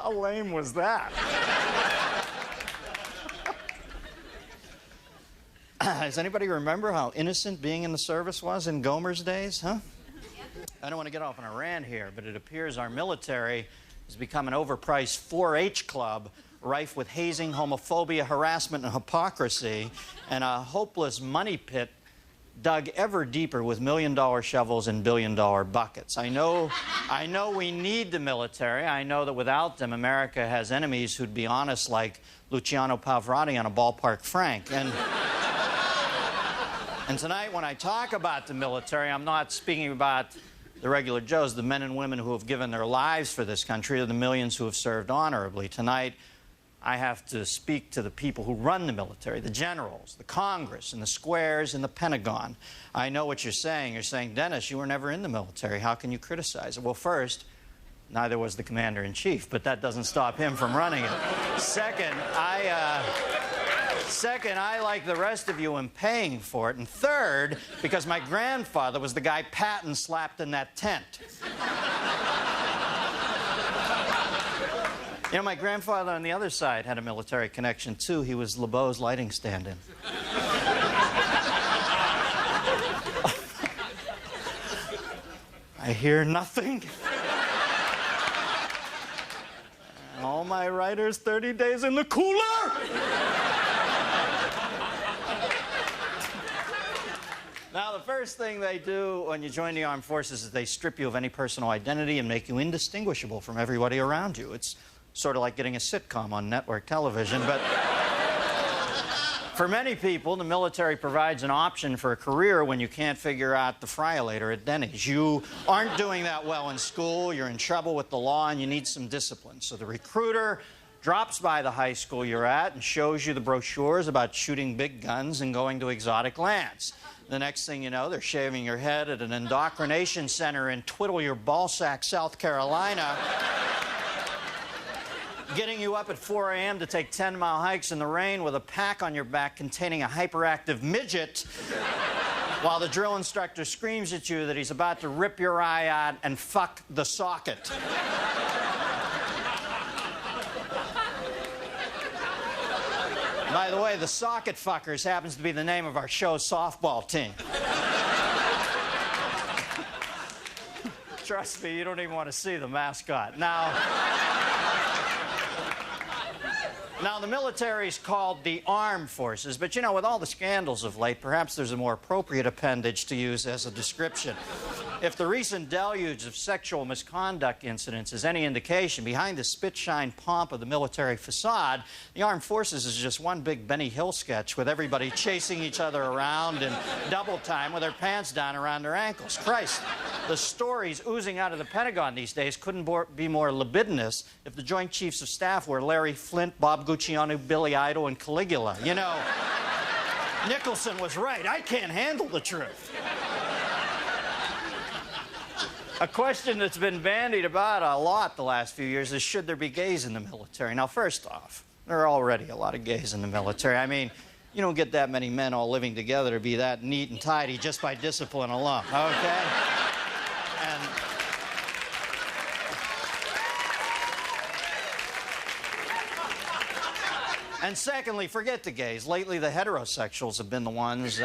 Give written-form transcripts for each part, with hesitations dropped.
How lame was that? Does anybody remember how innocent being in the service was in Gomer's days, huh? I don't want to get off on a rant here, but it appears our military has become an overpriced 4-H club rife with hazing, homophobia, harassment, and hypocrisy, and a hopeless money pit dug ever deeper with million-dollar shovels and billion-dollar buckets. I know we need the military. I know that without them, America has enemies who'd be honest like Luciano Pavarotti on a ballpark frank. And tonight, when I talk about the military, I'm not speaking about the regular Joes, the men and women who have given their lives for this country, or the millions who have served honorably. Tonight, I have to speak to the people who run the military, the generals, the Congress, and the squares, and the Pentagon. I know what you're saying. You're saying, Dennis, you were never in the military. How can you criticize it? Well, first, neither was the commander-in-chief, but that doesn't stop him from running it. Second, I, like the rest of you, am paying for it. And third, because my grandfather was the guy Patton slapped in that tent. You know, my grandfather on the other side had a military connection, too. He was LeBeau's lighting stand-in. I hear nothing. All my writers, 30 days in the cooler. Now, the first thing they do when you join the armed forces is they strip you of any personal identity and make you indistinguishable from everybody around you. It's sort of like getting a sitcom on network television, but for many people, the military provides an option for a career when you can't figure out the fry-o-lator at Denny's. You aren't doing that well in school, you're in trouble with the law, and you need some discipline. So the recruiter drops by the high school you're at and shows you the brochures about shooting big guns and going to exotic lands. The next thing you know, they're shaving your head at an indoctrination center in Twiddle-your-ballsack, South Carolina, getting you up at 4 a.m. to take 10-mile hikes in the rain with a pack on your back containing a hyperactive midget while the drill instructor screams at you that he's about to rip your eye out and fuck the socket. By the way, the Socket Fuckers happens to be the name of our show's softball team. Trust me, you don't even want to see the mascot. Now, the military's called the armed forces, but you know, with all the scandals of late, perhaps there's a more appropriate appendage to use as a description. If the recent deluge of sexual misconduct incidents is any indication, behind the spit-shine pomp of the military facade, the armed forces is just one big Benny Hill sketch with everybody chasing each other around in double time with their pants down around their ankles. Christ, the stories oozing out of the Pentagon these days couldn't be more libidinous if the Joint Chiefs of Staff were Larry Flint, Bob Gucciano, Billy Idol, and Caligula. You know, Nicholson was right. I can't handle the truth. A question that's been bandied about a lot the last few years is, should there be gays in the military? Now, first off, there are already a lot of gays in the military. I mean, you don't get that many men all living together to be that neat and tidy just by discipline alone, okay? And secondly, forget the gays. Lately, the heterosexuals have been the ones,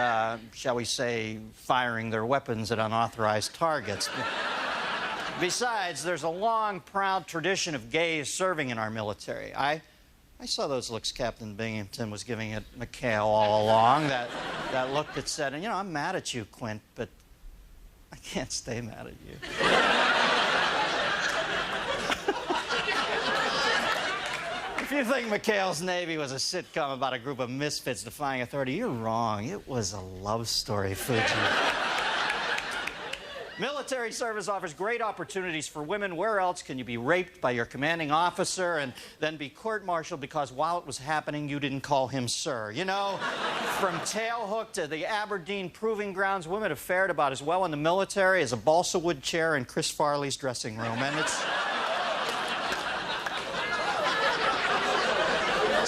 shall we say, firing their weapons at unauthorized targets. Besides, there's a long, proud tradition of gays serving in our military. I saw those looks Captain Binghamton was giving at McHale all along, that look that said, and you know, I'm mad at you, Quint, but I can't stay mad at you. If you think McHale's Navy was a sitcom about a group of misfits defying authority, you're wrong. It was a love story, Fuji. Military service offers great opportunities for women. Where else can you be raped by your commanding officer and then be court-martialed because while it was happening, you didn't call him sir? You know, from Tailhook to the Aberdeen Proving Grounds, women have fared about as well in the military as a balsa wood chair in Chris Farley's dressing room. And it's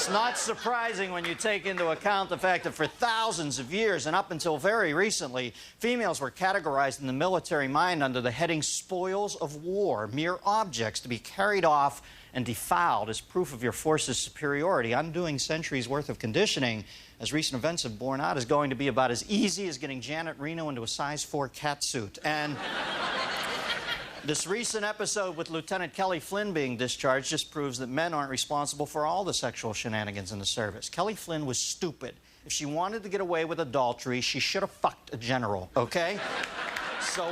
not surprising when you take into account the fact that for thousands of years and up until very recently, females were categorized in the military mind under the heading spoils of war, mere objects to be carried off and defiled as proof of your force's superiority. Undoing centuries' worth of conditioning, as recent events have borne out, is going to be about as easy as getting Janet Reno into a size 4 catsuit. And this recent episode with Lieutenant Kelly Flynn being discharged just proves that men aren't responsible for all the sexual shenanigans in the service. Kelly Flynn was stupid. If she wanted to get away with adultery, she should have fucked a general, okay? So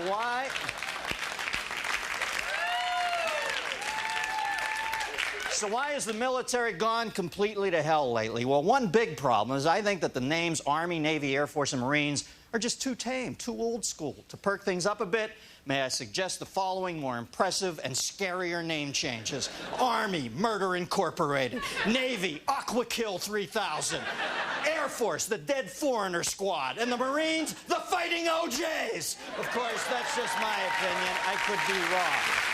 why has the military gone completely to hell lately? Well, one big problem is I think that the names Army, Navy, Air Force, and Marines are just too tame, too old school. To perk things up a bit, may I suggest the following more impressive and scarier name changes. Army, Murder Incorporated. Navy, Aqua Kill 3000. Air Force, the Dead Foreigner Squad. And the Marines, the Fighting OJs. Of course, that's just my opinion. I could be wrong.